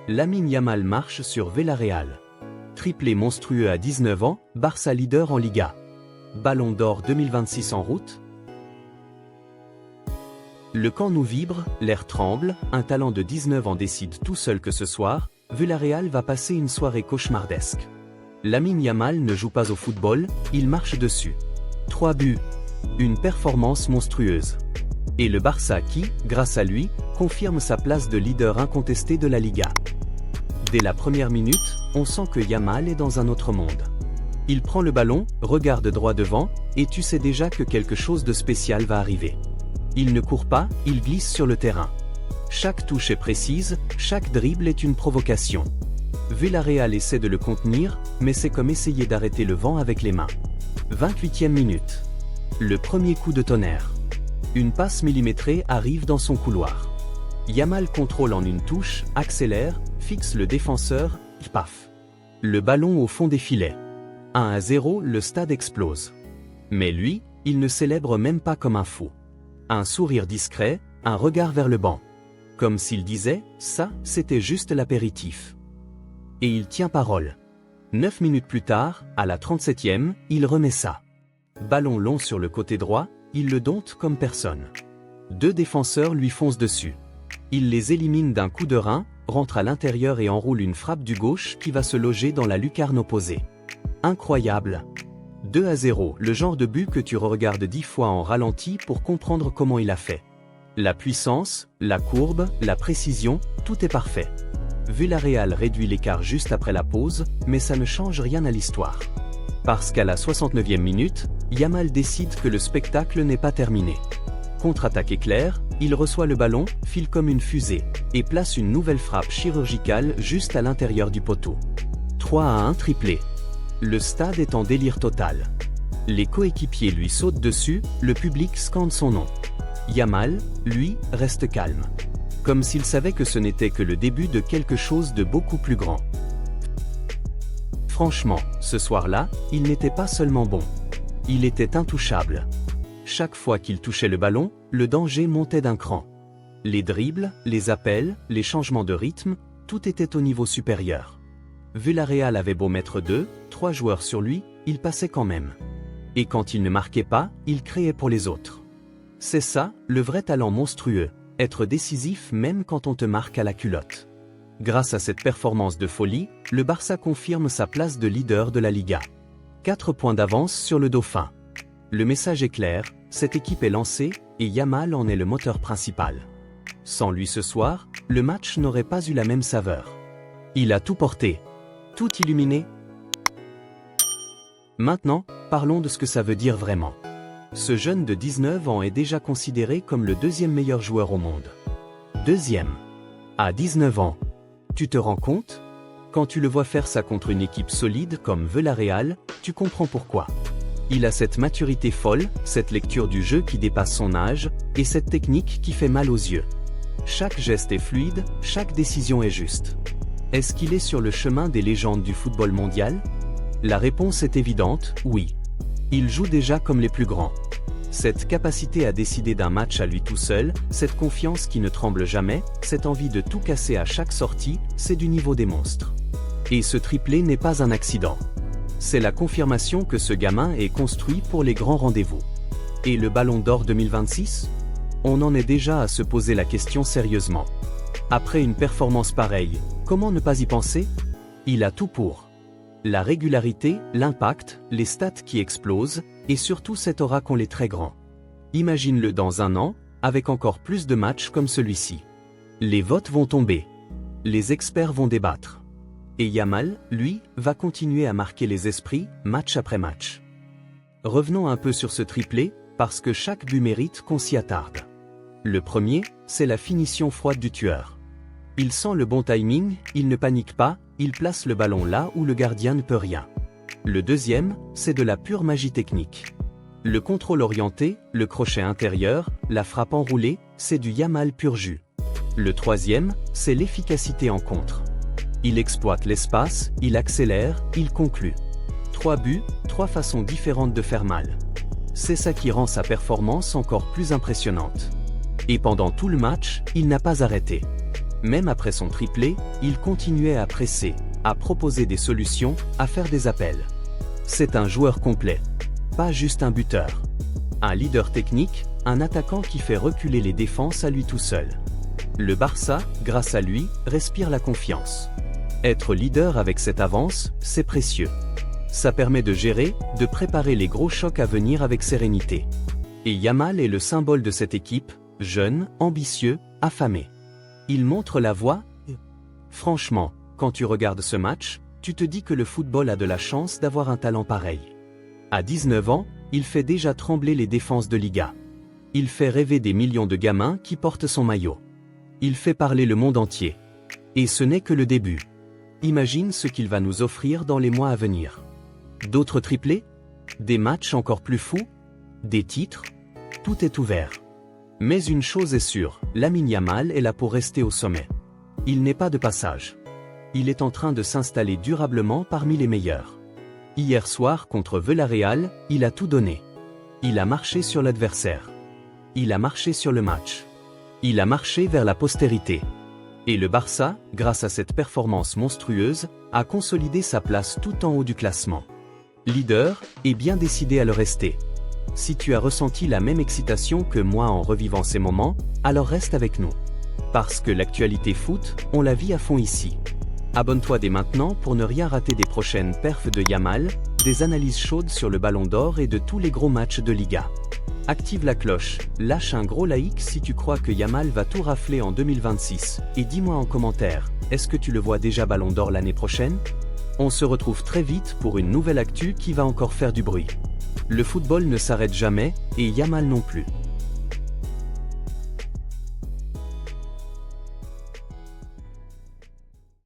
Lamine Yamal marche sur Villarreal. Triplé monstrueux à 19 ans, Barça leader en Liga. Ballon d'Or 2026 en route. Le camp nous vibre, l'air tremble, un talent de 19 ans décide tout seul que ce soir, Villarreal va passer une soirée cauchemardesque. Lamine Yamal ne joue pas au football, il marche dessus. 3 buts. Une performance monstrueuse. Et le Barça qui, grâce à lui, confirme sa place de leader incontesté de la Liga. Dès la première minute, on sent que Yamal est dans un autre monde. Il prend le ballon, regarde droit devant, et tu sais déjà que quelque chose de spécial va arriver. Il ne court pas, il glisse sur le terrain. Chaque touche est précise, chaque dribble est une provocation. Villarreal essaie de le contenir, mais c'est comme essayer d'arrêter le vent avec les mains. 28e minute. Le premier coup de tonnerre. Une passe millimétrée arrive dans son couloir. Yamal contrôle en une touche, accélère, fixe le défenseur, paf. Le ballon au fond des filets. 1-0, le stade explose. Mais lui, il ne célèbre même pas comme un fou. Un sourire discret, un regard vers le banc. Comme s'il disait, ça, c'était juste l'apéritif. Et il tient parole. 9 minutes plus tard, à la 37e, il remet ça. Ballon long sur le côté droit, il le dompte comme personne. 2 défenseurs lui foncent dessus. Il les élimine d'un coup de rein, rentre à l'intérieur et enroule une frappe du gauche qui va se loger dans la lucarne opposée. Incroyable. 2-0, le genre de but que tu regardes 10 fois en ralenti pour comprendre comment il a fait. La puissance, la courbe, la précision, tout est parfait. Villarreal réduit l'écart juste après la pause, mais ça ne change rien à l'histoire. Parce qu'à la 69e minute, Yamal décide que le spectacle n'est pas terminé. Contre-attaque éclair, il reçoit le ballon, file comme une fusée, et place une nouvelle frappe chirurgicale juste à l'intérieur du poteau. 3-1 triplé. Le stade est en délire total. Les coéquipiers lui sautent dessus, le public scande son nom. Yamal, lui, reste calme. Comme s'il savait que ce n'était que le début de quelque chose de beaucoup plus grand. Franchement, ce soir-là, il n'était pas seulement bon. Il était intouchable. Chaque fois qu'il touchait le ballon, le danger montait d'un cran. Les dribbles, les appels, les changements de rythme, tout était au niveau supérieur. Villarreal avait beau mettre 2, 3 joueurs sur lui, il passait quand même. Et quand il ne marquait pas, il créait pour les autres. C'est ça, le vrai talent monstrueux, être décisif même quand on te marque à la culotte. Grâce à cette performance de folie, le Barça confirme sa place de leader de la Liga. 4 points d'avance sur le Dauphin. Le message est clair, cette équipe est lancée, et Yamal en est le moteur principal. Sans lui ce soir, le match n'aurait pas eu la même saveur. Il a tout porté. Tout illuminé. Maintenant, parlons de ce que ça veut dire vraiment. Ce jeune de 19 ans est déjà considéré comme le 2e meilleur joueur au monde. 2e. À 19 ans. Tu te rends compte? Quand tu le vois faire ça contre une équipe solide comme Villarreal, tu comprends pourquoi. Il a cette maturité folle, cette lecture du jeu qui dépasse son âge, et cette technique qui fait mal aux yeux. Chaque geste est fluide, chaque décision est juste. Est-ce qu'il est sur le chemin des légendes du football mondial? La réponse est évidente, oui. Il joue déjà comme les plus grands. Cette capacité à décider d'un match à lui tout seul, cette confiance qui ne tremble jamais, cette envie de tout casser à chaque sortie, c'est du niveau des monstres. Et ce triplé n'est pas un accident. C'est la confirmation que ce gamin est construit pour les grands rendez-vous. Et le Ballon d'Or 2026? On en est déjà à se poser la question sérieusement. Après une performance pareille, comment ne pas y penser? Il a tout pour. La régularité, l'impact, les stats qui explosent, et surtout cette aura qu'ont les très grands. Imagine-le dans un an, avec encore plus de matchs comme celui-ci. Les votes vont tomber. Les experts vont débattre. Et Yamal, lui, va continuer à marquer les esprits, match après match. Revenons un peu sur ce triplé, parce que chaque but mérite qu'on s'y attarde. Le premier, c'est la finition froide du tueur. Il sent le bon timing, il ne panique pas, il place le ballon là où le gardien ne peut rien. Le deuxième, c'est de la pure magie technique. Le contrôle orienté, le crochet intérieur, la frappe enroulée, c'est du Yamal pur jus. Le troisième, c'est l'efficacité en contre. Il exploite l'espace, il accélère, il conclut. 3 buts, 3 façons différentes de faire mal. C'est ça qui rend sa performance encore plus impressionnante. Et pendant tout le match, il n'a pas arrêté. Même après son triplé, il continuait à presser, à proposer des solutions, à faire des appels. C'est un joueur complet. Pas juste un buteur. Un leader technique, un attaquant qui fait reculer les défenses à lui tout seul. Le Barça, grâce à lui, respire la confiance. Être leader avec cette avance, c'est précieux. Ça permet de gérer, de préparer les gros chocs à venir avec sérénité. Et Yamal est le symbole de cette équipe, jeune, ambitieux, affamé. Il montre la voie. Franchement, quand tu regardes ce match, tu te dis que le football a de la chance d'avoir un talent pareil. À 19 ans, il fait déjà trembler les défenses de Liga. Il fait rêver des millions de gamins qui portent son maillot. Il fait parler le monde entier. Et ce n'est que le début. Imagine ce qu'il va nous offrir dans les mois à venir. D'autres triplés? Des matchs encore plus fous? Des titres? Tout est ouvert. Mais une chose est sûre, Lamine Yamal est là pour rester au sommet. Il n'est pas de passage. Il est en train de s'installer durablement parmi les meilleurs. Hier soir contre Villarreal, il a tout donné. Il a marché sur l'adversaire. Il a marché sur le match. Il a marché vers la postérité. Et le Barça, grâce à cette performance monstrueuse, a consolidé sa place tout en haut du classement. Leader, et bien décidé à le rester. Si tu as ressenti la même excitation que moi en revivant ces moments, alors reste avec nous. Parce que l'actualité foot, on la vit à fond ici. Abonne-toi dès maintenant pour ne rien rater des prochaines perfs de Yamal, des analyses chaudes sur le Ballon d'Or et de tous les gros matchs de Liga. Active la cloche, lâche un gros like si tu crois que Yamal va tout rafler en 2026, et dis-moi en commentaire, est-ce que tu le vois déjà Ballon d'Or l'année prochaine? On se retrouve très vite pour une nouvelle actu qui va encore faire du bruit. Le football ne s'arrête jamais, et Yamal non plus.